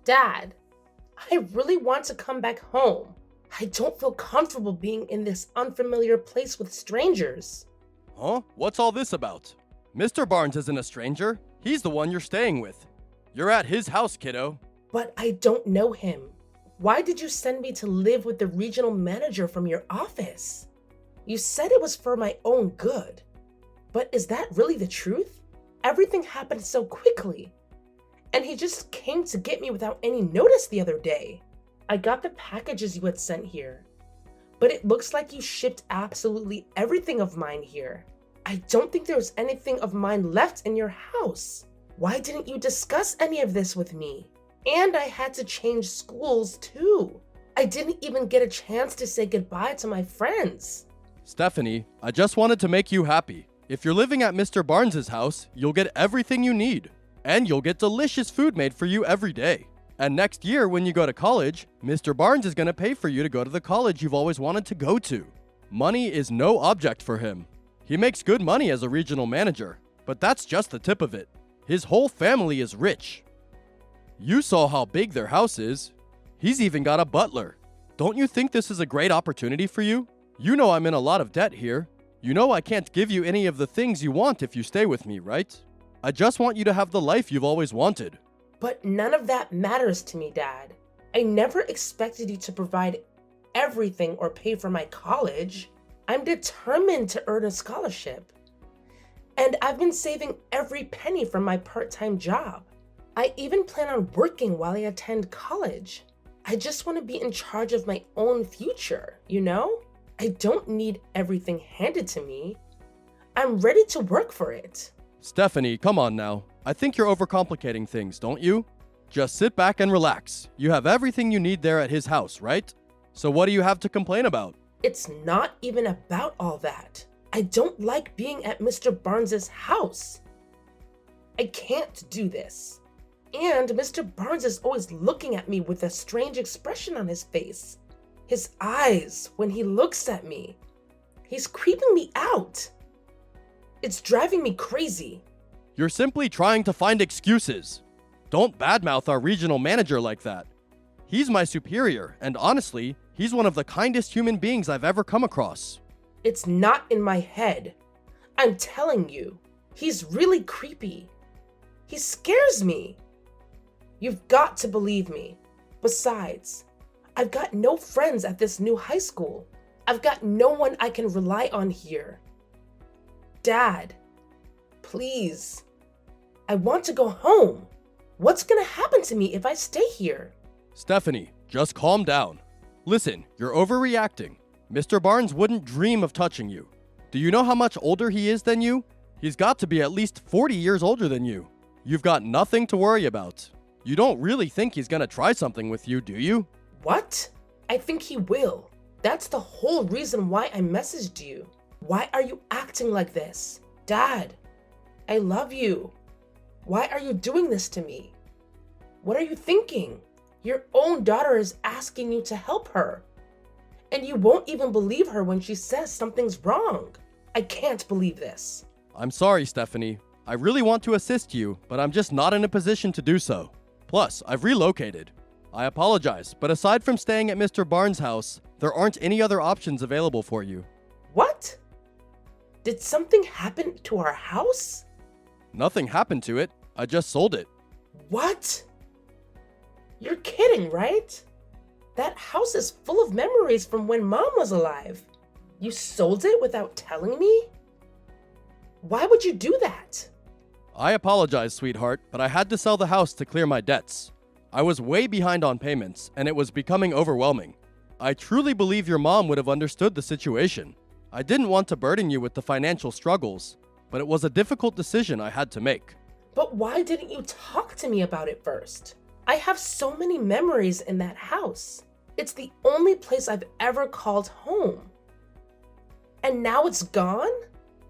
Dad, I really want to come back home. I don't feel comfortable being in this unfamiliar place with strangers. Huh? What's all this about? Mr. Barnes isn't a stranger. He's the one you're staying with. You're at his house, kiddo. But I don't know him. Why did you send me to live with the regional manager from your office? You said it was for my own good. But is that really the truth? Everything happened so quickly. And he just came to get me without any notice the other day. I got the packages you had sent here. But it looks like you shipped absolutely everything of mine here. I don't think there's anything of mine left in your house. Why didn't you discuss any of this with me? And I had to change schools too. I didn't even get a chance to say goodbye to my friends. Stephanie, I just wanted to make you happy. If you're living at Mr. Barnes' house, you'll get everything you need. And you'll get delicious food made for you every day. And next year, when you go to college, Mr. Barnes is going to pay for you to go to the college you've always wanted to go to. Money is no object for him. He makes good money as a regional manager, but that's just the tip of it. His whole family is rich. You saw how big their house is. He's even got a butler. Don't you think this is a great opportunity for you? You know I'm in a lot of debt here. You know I can't give you any of the things you want if you stay with me, right? I just want you to have the life you've always wanted. But none of that matters to me, Dad. I never expected you to provide everything or pay for my college. I'm determined to earn a scholarship. And I've been saving every penny from my part-time job. I even plan on working while I attend college. I just want to be in charge of my own future, you know? I don't need everything handed to me. I'm ready to work for it. Stephanie, come on now. I think you're overcomplicating things, don't you? Just sit back and relax. You have everything you need there at his house, right? So what do you have to complain about? It's not even about all that. I don't like being at Mr. Barnes's house. I can't do this. And Mr. Barnes is always looking at me with a strange expression on his face. His eyes, when he looks at me. He's creeping me out. It's driving me crazy. You're simply trying to find excuses. Don't badmouth our regional manager like that. He's my superior, and honestly, he's one of the kindest human beings I've ever come across. It's not in my head. I'm telling you, he's really creepy. He scares me. You've got to believe me. Besides, I've got no friends at this new high school. I've got no one I can rely on here. Dad, please. I want to go home. What's gonna happen to me if I stay here? Stephanie, just calm down. Listen, you're overreacting. Mr. Barnes wouldn't dream of touching you. Do you know how much older he is than you? He's got to be at least 40 years older than you. You've got nothing to worry about. You don't really think he's gonna try something with you, do you? What? I think he will. That's the whole reason why I messaged you. Why are you acting like this? Dad, I love you. Why are you doing this to me? What are you thinking? Your own daughter is asking you to help her. And you won't even believe her when she says something's wrong. I can't believe this. I'm sorry, Stephanie. I really want to assist you, but I'm just not in a position to do so. Plus, I've relocated. I apologize, but aside from staying at Mr. Barnes' house, there aren't any other options available for you. What? Did something happen to our house? Nothing happened to it. I just sold it. What? You're kidding, right? That house is full of memories from when Mom was alive. You sold it without telling me? Why would you do that? I apologize, sweetheart, but I had to sell the house to clear my debts. I was way behind on payments, and it was becoming overwhelming. I truly believe your mom would have understood the situation. I didn't want to burden you with the financial struggles, but it was a difficult decision I had to make. But why didn't you talk to me about it first? I have so many memories in that house. It's the only place I've ever called home. And now it's gone?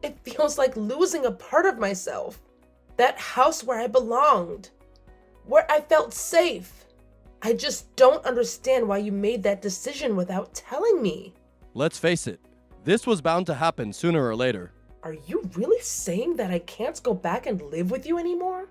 It feels like losing a part of myself. That house where I belonged, where I felt safe. I just don't understand why you made that decision without telling me. Let's face it, this was bound to happen sooner or later. Are you really saying that I can't go back and live with you anymore?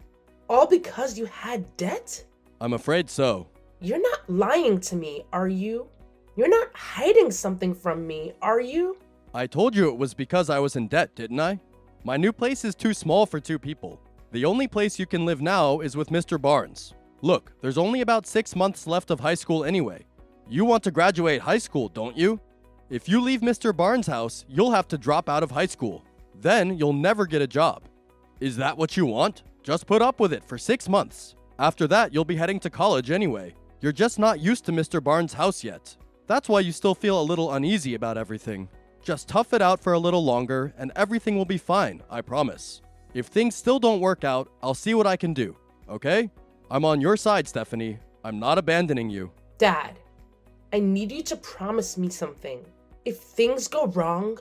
All because you had debt? I'm afraid so. You're not lying to me, are you? You're not hiding something from me, are you? I told you it was because I was in debt, didn't I? My new place is too small for 2 people. The only place you can live now is with Mr. Barnes. Look, there's only about 6 months left of high school anyway. You want to graduate high school, don't you? If you leave Mr. Barnes' house, you'll have to drop out of high school. Then you'll never get a job. Is that what you want? Just put up with it for 6 months. After that, you'll be heading to college anyway. You're just not used to Mr. Barnes' house yet. That's why you still feel a little uneasy about everything. Just tough it out for a little longer and everything will be fine, I promise. If things still don't work out, I'll see what I can do, okay? I'm on your side, Stephanie. I'm not abandoning you. Dad, I need you to promise me something. If things go wrong,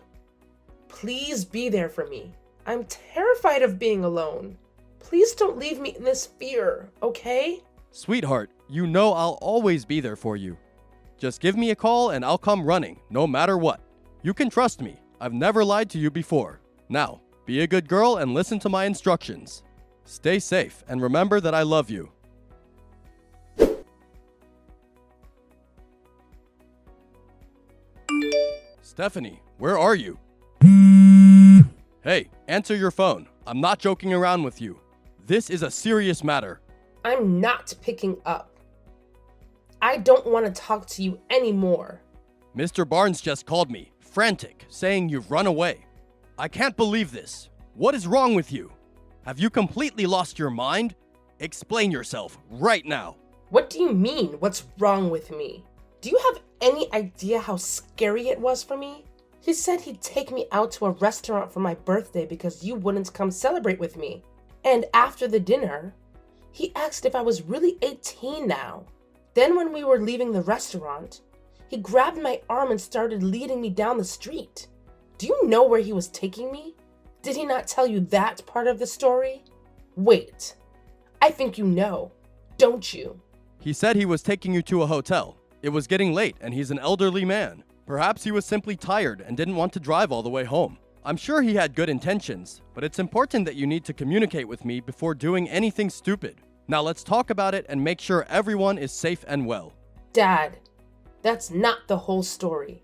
please be there for me. I'm terrified of being alone. Please don't leave me in this fear, okay? Sweetheart, you know I'll always be there for you. Just give me a call and I'll come running, no matter what. You can trust me. I've never lied to you before. Now, be a good girl and listen to my instructions. Stay safe and remember that I love you. Stephanie, where are you? Hey, answer your phone. I'm not joking around with you. This is a serious matter. I'm not picking up. I don't want to talk to you anymore. Mr. Barnes just called me, frantic, saying you've run away. I can't believe this. What is wrong with you? Have you completely lost your mind? Explain yourself right now. What do you mean, what's wrong with me? Do you have any idea how scary it was for me? He said he'd take me out to a restaurant for my birthday because you wouldn't come celebrate with me. And after the dinner, he asked if I was really 18 now. Then when we were leaving the restaurant, he grabbed my arm and started leading me down the street. Do you know where he was taking me? Did he not tell you that part of the story? Wait, I think you know, don't you? He said he was taking you to a hotel. It was getting late and he's an elderly man. Perhaps he was simply tired and didn't want to drive all the way home. I'm sure he had good intentions, but it's important that you need to communicate with me before doing anything stupid. Now let's talk about it and make sure everyone is safe and well. Dad, that's not the whole story.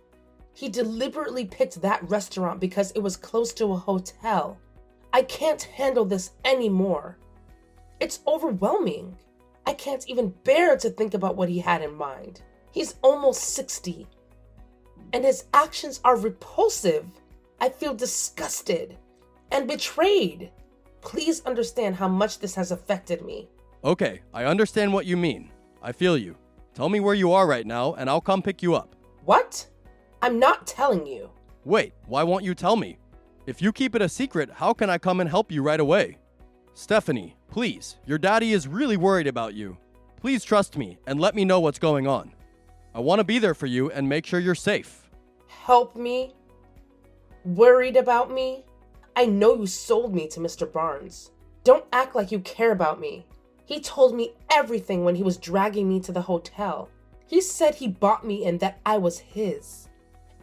He deliberately picked that restaurant because it was close to a hotel. I can't handle this anymore. It's overwhelming. I can't even bear to think about what he had in mind. He's almost 60, and his actions are repulsive. I feel disgusted and betrayed. Please understand how much this has affected me. Okay, I understand what you mean. I feel you. Tell me where you are right now and I'll come pick you up. What? I'm not telling you. Wait, why won't you tell me? If you keep it a secret, how can I come and help you right away? Stephanie, please, your daddy is really worried about you. Please trust me and let me know what's going on. I want to be there for you and make sure you're safe. Help me? Worried about me? I know you sold me to Mr. Barnes. Don't act like you care about me. He told me everything when he was dragging me to the hotel. He said he bought me and that I was his.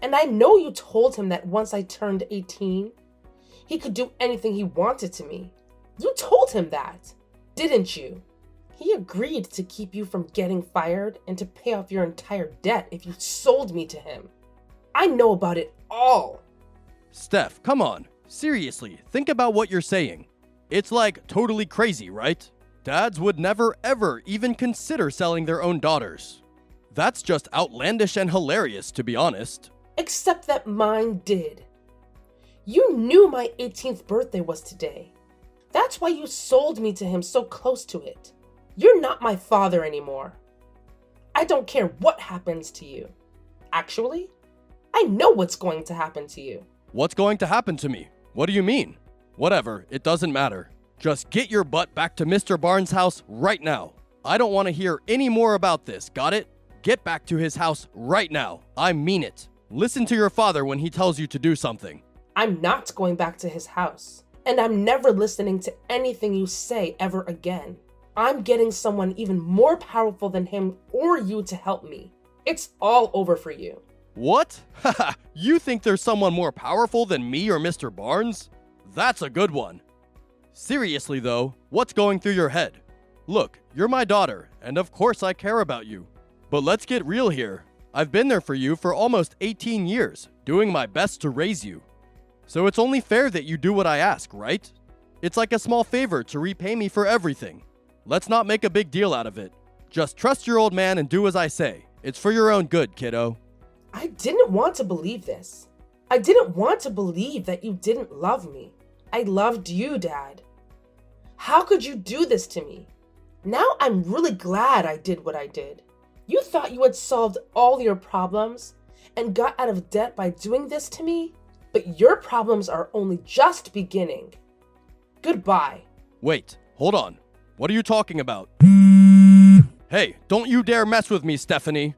And I know you told him that once I turned 18, he could do anything he wanted to me. You told him that, didn't you? He agreed to keep you from getting fired and to pay off your entire debt if you sold me to him. I know about it all. Steph, come on. Seriously, think about what you're saying. It's like totally crazy, right? Dads would never ever even consider selling their own daughters. That's just outlandish and hilarious, to be honest. Except that mine did. You knew my 18th birthday was today. That's why you sold me to him so close to it. You're not my father anymore. I don't care what happens to you. Actually, I know what's going to happen to you. What's going to happen to me? What do you mean? Whatever, it doesn't matter. Just get your butt back to Mr. Barnes' house right now. I don't want to hear any more about this, got it? Get back to his house right now. I mean it. Listen to your father when he tells you to do something. I'm not going back to his house, and I'm never listening to anything you say ever again. I'm getting someone even more powerful than him or you to help me. It's all over for you. What? Haha, you think there's someone more powerful than me or Mr. Barnes? That's a good one. Seriously though, what's going through your head? Look, you're my daughter, and of course I care about you. But let's get real here. I've been there for you for almost 18 years, doing my best to raise you. So it's only fair that you do what I ask, right? It's like a small favor to repay me for everything. Let's not make a big deal out of it. Just trust your old man and do as I say. It's for your own good, kiddo. I didn't want to believe this. I didn't want to believe that you didn't love me. I loved you, Dad. How could you do this to me? Now I'm really glad I did what I did. You thought you had solved all your problems and got out of debt by doing this to me? But your problems are only just beginning. Goodbye. Wait, hold on. What are you talking about? Hey, don't you dare mess with me, Stephanie.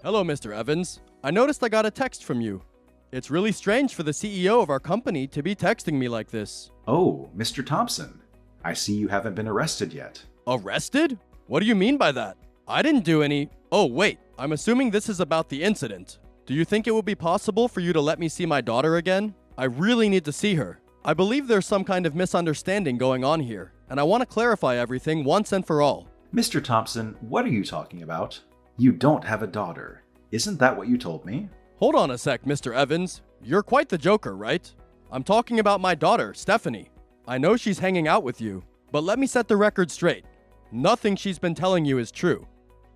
Hello, Mr. Evans. I noticed I got a text from you. It's really strange for the CEO of our company to be texting me like this. Oh, Mr. Thompson. I see you haven't been arrested yet. Arrested? What do you mean by that? I didn't do any... Oh, wait. I'm assuming this is about the incident. Do you think it would be possible for you to let me see my daughter again? I really need to see her. I believe there's some kind of misunderstanding going on here, and I want to clarify everything once and for all. Mr. Thompson, what are you talking about? You don't have a daughter. Isn't that what you told me? Hold on a sec, Mr. Evans. You're quite the joker, right? I'm talking about my daughter, Stephanie. I know she's hanging out with you, but let me set the record straight. Nothing she's been telling you is true.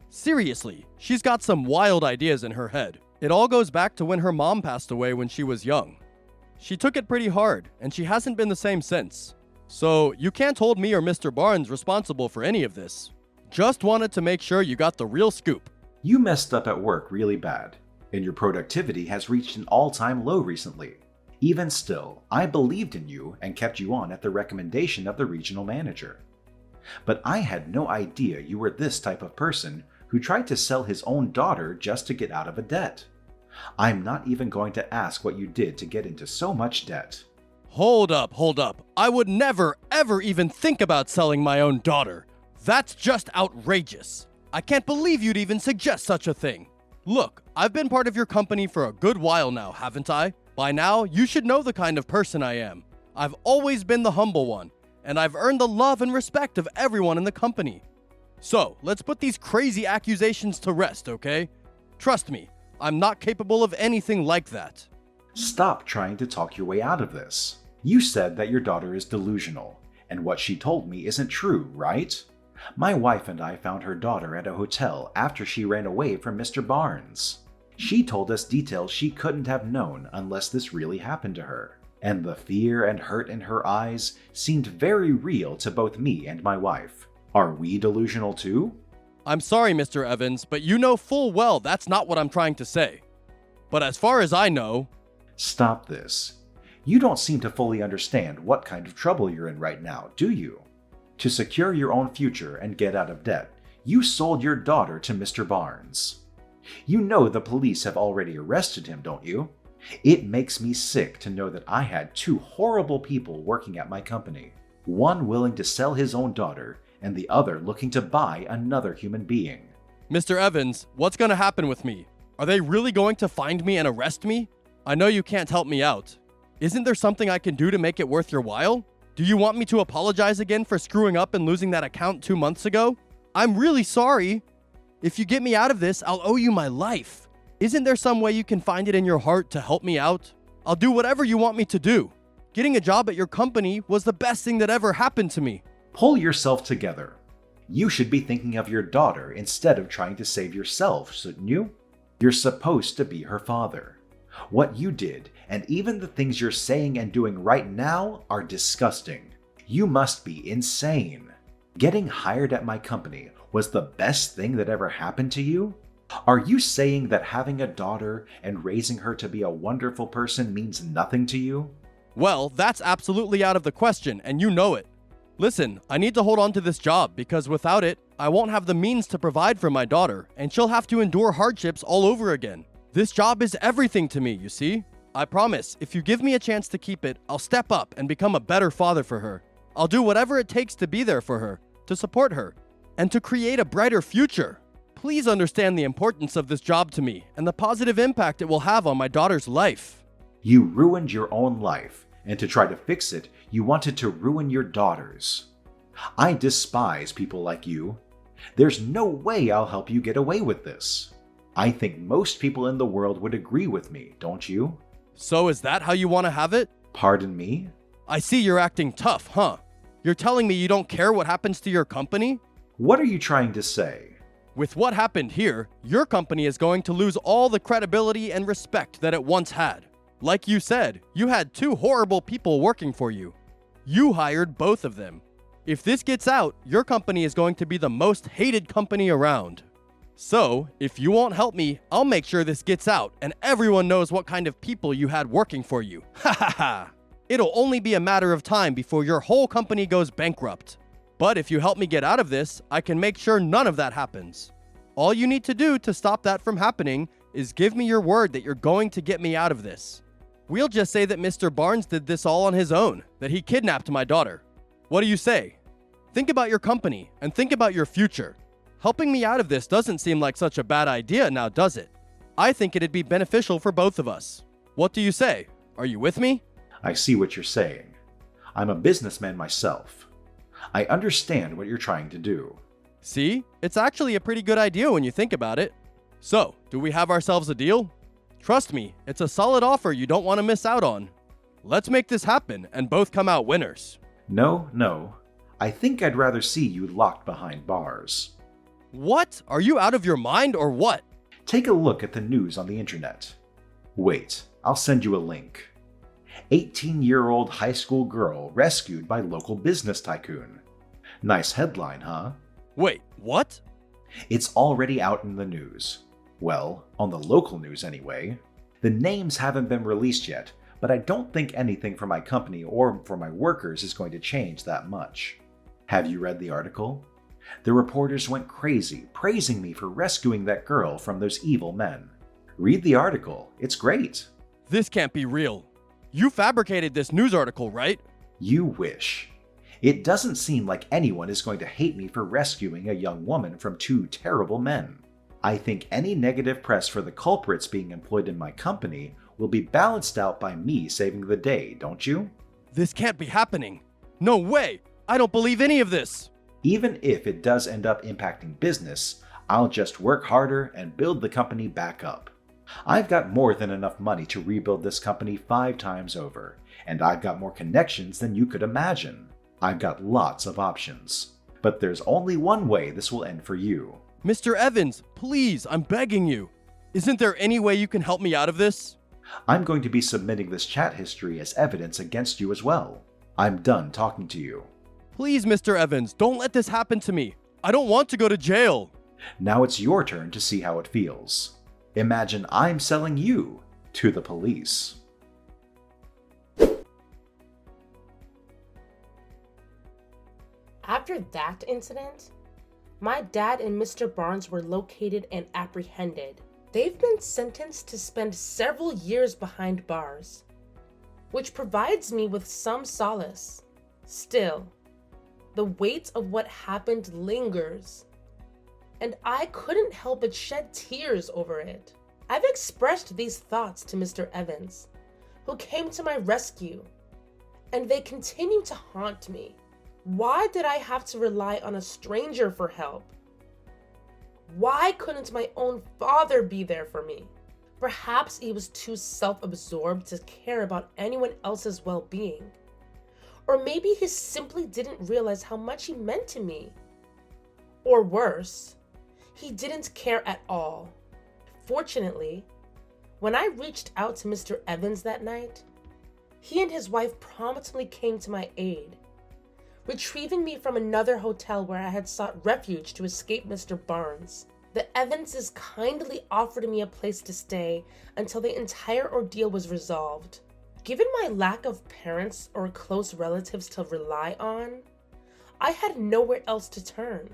Seriously, she's got some wild ideas in her head. It all goes back to when her mom passed away when she was young. She took it pretty hard, and she hasn't been the same since. So, you can't hold me or Mr. Barnes responsible for any of this. Just wanted to make sure you got the real scoop. You messed up at work really bad, and your productivity has reached an all-time low recently. Even still, I believed in you and kept you on at the recommendation of the regional manager. But I had no idea you were this type of person who tried to sell his own daughter just to get out of a debt. I'm not even going to ask what you did to get into so much debt. Hold up. I would never, ever even think about selling my own daughter. That's just outrageous. I can't believe you'd even suggest such a thing. Look, I've been part of your company for a good while now, haven't I? By now, you should know the kind of person I am. I've always been the humble one, and I've earned the love and respect of everyone in the company. So, let's put these crazy accusations to rest, okay? Trust me, I'm not capable of anything like that. Stop trying to talk your way out of this. You said that your daughter is delusional, and what she told me isn't true, right? My wife and I found her daughter at a hotel after she ran away from Mr. Barnes. She told us details she couldn't have known unless this really happened to her, and the fear and hurt in her eyes seemed very real to both me and my wife. Are we delusional too? I'm sorry, Mr. Evans, but you know full well that's not what I'm trying to say. But as far as I know... Stop this. You don't seem to fully understand what kind of trouble you're in right now, do you? To secure your own future and get out of debt, you sold your daughter to Mr. Barnes. You know the police have already arrested him, don't you? It makes me sick to know that I had two horrible people working at my company, one willing to sell his own daughter and the other looking to buy another human being. Mr. Evans, what's going to happen with me? Are they really going to find me and arrest me? I know you can't help me out. Isn't there something I can do to make it worth your while? Do you want me to apologize again for screwing up and losing that account 2 months ago? I'm really sorry. If you get me out of this, I'll owe you my life. Isn't there some way you can find it in your heart to help me out? I'll do whatever you want me to do. Getting a job at your company was the best thing that ever happened to me. Pull yourself together. You should be thinking of your daughter instead of trying to save yourself, shouldn't you? You're supposed to be her father. What you did, and even the things you're saying and doing right now, are disgusting. You must be insane. Getting hired at my company was the best thing that ever happened to you? Are you saying that having a daughter and raising her to be a wonderful person means nothing to you? Well, that's absolutely out of the question, and you know it. Listen, I need to hold on to this job because without it, I won't have the means to provide for my daughter, and she'll have to endure hardships all over again. This job is everything to me, you see? I promise, if you give me a chance to keep it, I'll step up and become a better father for her. I'll do whatever it takes to be there for her, to support her, and to create a brighter future. Please understand the importance of this job to me and the positive impact it will have on my daughter's life. You ruined your own life, and to try to fix it, you wanted to ruin your daughter's. I despise people like you. There's no way I'll help you get away with this. I think most people in the world would agree with me, don't you? So is that how you want to have it? Pardon me? I see you're acting tough, huh? You're telling me you don't care what happens to your company? What are you trying to say? With what happened here, your company is going to lose all the credibility and respect that it once had. Like you said, you had two horrible people working for you. You hired both of them. If this gets out, your company is going to be the most hated company around. So, if you won't help me, I'll make sure this gets out and everyone knows what kind of people you had working for you. Ha ha ha! It'll only be a matter of time before your whole company goes bankrupt. But if you help me get out of this, I can make sure none of that happens. All you need to do to stop that from happening is give me your word that you're going to get me out of this. We'll just say that Mr. Barnes did this all on his own, that he kidnapped my daughter. What do you say? Think about your company and think about your future. Helping me out of this doesn't seem like such a bad idea now, does it? I think it'd be beneficial for both of us. What do you say? Are you with me? I see what you're saying. I'm a businessman myself. I understand what you're trying to do. See? It's actually a pretty good idea when you think about it. So, do we have ourselves a deal? Trust me, it's a solid offer you don't want to miss out on. Let's make this happen and both come out winners. No. I think I'd rather see you locked behind bars. What? Are you out of your mind or what? Take a look at the news on the internet. Wait, I'll send you a link. 18-year-old high school girl rescued by local business tycoon. Nice headline, huh? Wait, what? It's already out in the news. Well, on the local news anyway. The names haven't been released yet, but I don't think anything for my company or for my workers is going to change that much. Have you read the article? The reporters went crazy, praising me for rescuing that girl from those evil men. Read the article, it's great. This can't be real. You fabricated this news article, right? You wish. It doesn't seem like anyone is going to hate me for rescuing a young woman from two terrible men. I think any negative press for the culprits being employed in my company will be balanced out by me saving the day, don't you? This can't be happening. No way! I don't believe any of this! Even if it does end up impacting business, I'll just work harder and build the company back up. I've got more than enough money to rebuild this company 5 times over, and I've got more connections than you could imagine. I've got lots of options. But there's only one way this will end for you. Mr. Evans, please, I'm begging you. Isn't there any way you can help me out of this? I'm going to be submitting this chat history as evidence against you as well. I'm done talking to you. Please, Mr. Evans, don't let this happen to me. I don't want to go to jail. Now it's your turn to see how it feels. Imagine I'm selling you to the police. After that incident, my dad and Mr. Barnes were located and apprehended. They've been sentenced to spend several years behind bars, which provides me with some solace. Still, the weight of what happened lingers, and I couldn't help but shed tears over it. I've expressed these thoughts to Mr. Evans, who came to my rescue, and they continue to haunt me. Why did I have to rely on a stranger for help? Why couldn't my own father be there for me? Perhaps he was too self-absorbed to care about anyone else's well-being. Or maybe he simply didn't realize how much he meant to me. Or worse, he didn't care at all. Fortunately, when I reached out to Mr. Evans that night, he and his wife promptly came to my aid, retrieving me from another hotel where I had sought refuge to escape Mr. Barnes. The Evanses kindly offered me a place to stay until the entire ordeal was resolved. Given my lack of parents or close relatives to rely on, I had nowhere else to turn.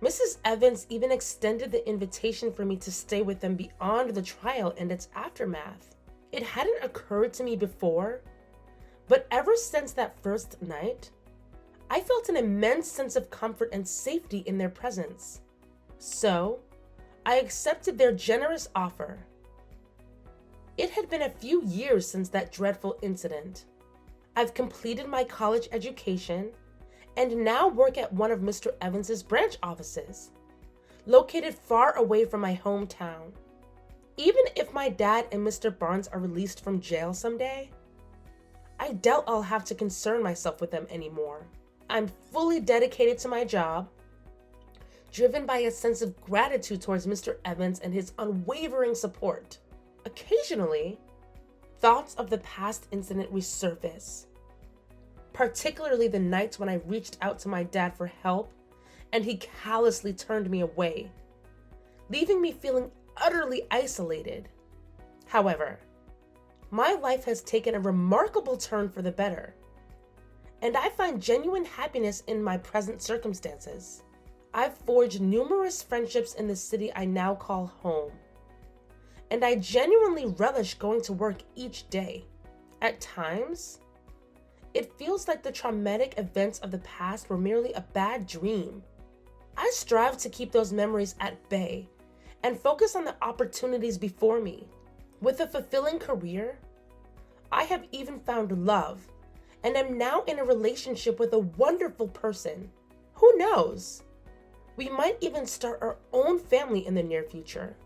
Mrs. Evans even extended the invitation for me to stay with them beyond the trial and its aftermath. It hadn't occurred to me before, but ever since that first night, I felt an immense sense of comfort and safety in their presence. So, I accepted their generous offer. It had been a few years since that dreadful incident. I've completed my college education and now work at one of Mr. Evans's branch offices, located far away from my hometown. Even if my dad and Mr. Barnes are released from jail someday, I doubt I'll have to concern myself with them anymore. I'm fully dedicated to my job, driven by a sense of gratitude towards Mr. Evans and his unwavering support. Occasionally, thoughts of the past incident resurface, particularly the nights when I reached out to my dad for help and he callously turned me away, leaving me feeling utterly isolated. However, my life has taken a remarkable turn for the better, and I find genuine happiness in my present circumstances. I've forged numerous friendships in the city I now call home, and I genuinely relish going to work each day. At times, it feels like the traumatic events of the past were merely a bad dream. I strive to keep those memories at bay and focus on the opportunities before me. With a fulfilling career, I have even found love and am now in a relationship with a wonderful person. Who knows? We might even start our own family in the near future.